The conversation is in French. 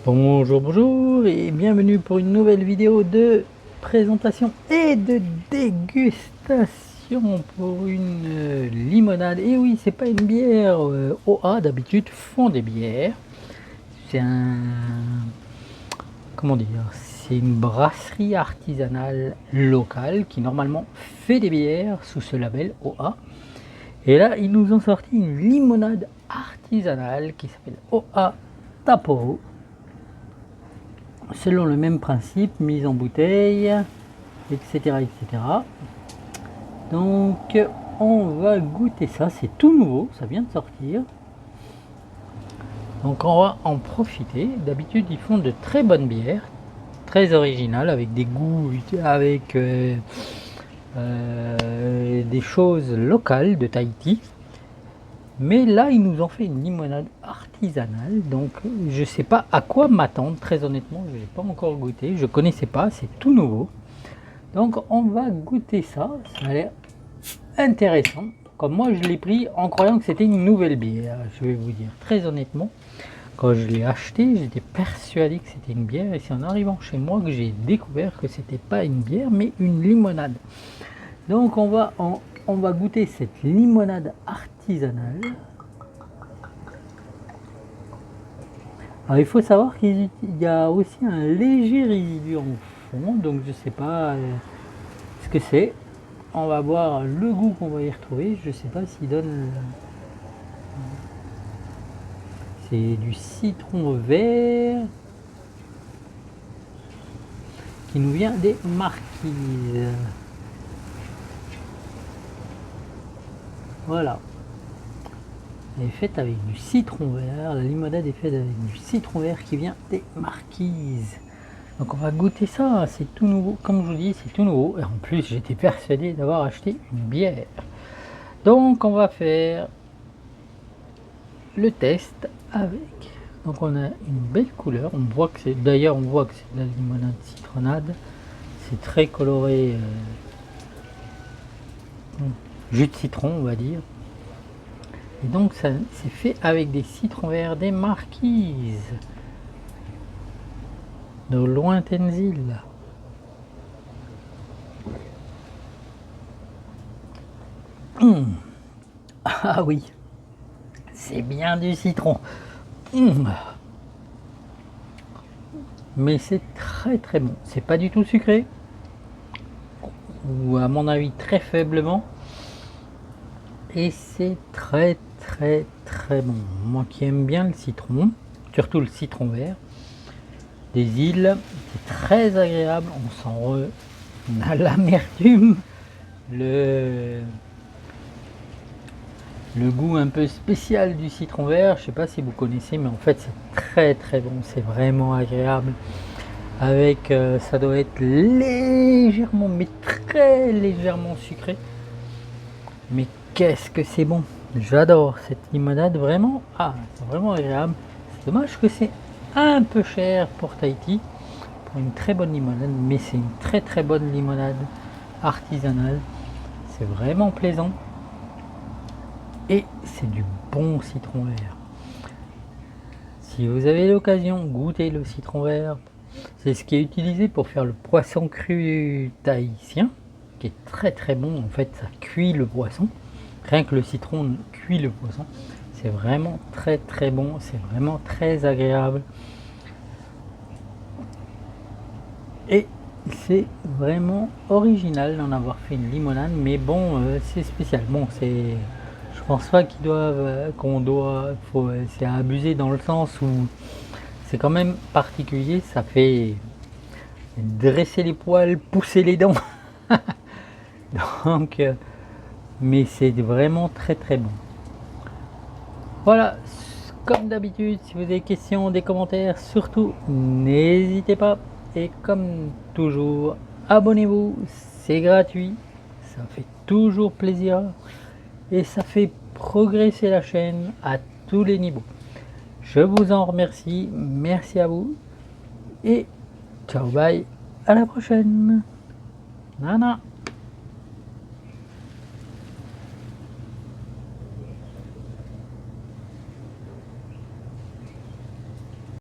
Bonjour, bonjour et bienvenue pour une nouvelle vidéo de présentation et de dégustation pour une limonade. Et oui, c'est pas une bière OA, d'habitude font des bières. C'est comment dire, c'est une brasserie artisanale locale qui normalement fait des bières sous ce label OA. Et là, ils nous ont sorti une limonade artisanale qui s'appelle OA Tapo. Selon le même principe, mise en bouteille, etc. etc. Donc on va goûter ça, c'est tout nouveau, ça vient de sortir. Donc on va en profiter. D'habitude ils font de très bonnes bières, très originales, avec des goûts, avec des choses locales de Tahiti. Mais là, ils nous ont fait une limonade artisanale, donc je sais pas à quoi m'attendre, très honnêtement, je n'ai pas encore goûté, je connaissais pas, c'est tout nouveau. Donc on va goûter ça, ça a l'air intéressant. Comme moi je l'ai pris en croyant que c'était une nouvelle bière, je vais vous dire très honnêtement. Quand je l'ai acheté, j'étais persuadé que c'était une bière, et c'est en arrivant chez moi que j'ai découvert que c'était pas une bière, mais une limonade. Donc on va goûter cette limonade artisanale. Alors il faut savoir qu'il y a aussi un léger résidu en fond, donc je sais pas ce que c'est. On va voir le goût qu'on va y retrouver. Je sais pas s'il donne. C'est du citron vert qui nous vient des Marquises. Voilà. Elle est faite avec du citron vert. La limonade est faite avec du citron vert qui vient des Marquises. Donc on va goûter ça. C'est tout nouveau. Comme je vous dis, c'est tout nouveau. Et en plus, j'étais persuadé d'avoir acheté une bière. Donc on va faire le test avec. Donc on a une belle couleur. On voit que c'est. D'ailleurs, on voit que c'est de la limonade citronnade. C'est très coloré. Jus de citron, on va dire. Et donc ça c'est fait avec des citrons verts des Marquises, de lointaines îles. Ah oui, c'est bien du citron. Mais c'est très très bon. C'est pas du tout sucré, ou à mon avis très faiblement. Et c'est très très très bon. Moi qui aime bien le citron, surtout le citron vert des îles, c'est très agréable. On a l'amertume, le goût un peu spécial du citron vert. Je sais pas si vous connaissez, mais en fait c'est très très bon, c'est vraiment agréable. Avec ça doit être légèrement, mais très légèrement sucré. Mais qu'est-ce que c'est bon! J'adore cette limonade, vraiment. Ah, c'est vraiment agréable. C'est dommage que c'est un peu cher pour Tahiti, pour une très bonne limonade, mais c'est une très très bonne limonade artisanale. C'est vraiment plaisant. Et c'est du bon citron vert. Si vous avez l'occasion, goûtez le citron vert. C'est ce qui est utilisé pour faire le poisson cru tahitien, qui est très très bon. En fait, ça cuit le poisson. Rien que le citron cuit le poisson. C'est vraiment très très bon. C'est vraiment très agréable. Et c'est vraiment original d'en avoir fait une limonade. Mais bon, c'est spécial. Bon, c'est... Je pense pas c'est abusé dans le sens où c'est quand même particulier, ça fait dresser les poils, pousser les dents. Donc, mais c'est vraiment très très bon. Voilà, comme d'habitude, si vous avez des questions, des commentaires, surtout n'hésitez pas. Et comme toujours, abonnez-vous, c'est gratuit, ça fait toujours plaisir. Et ça fait progresser la chaîne à tous les niveaux. Je vous en remercie, merci à vous et ciao bye, à la prochaine. Nana.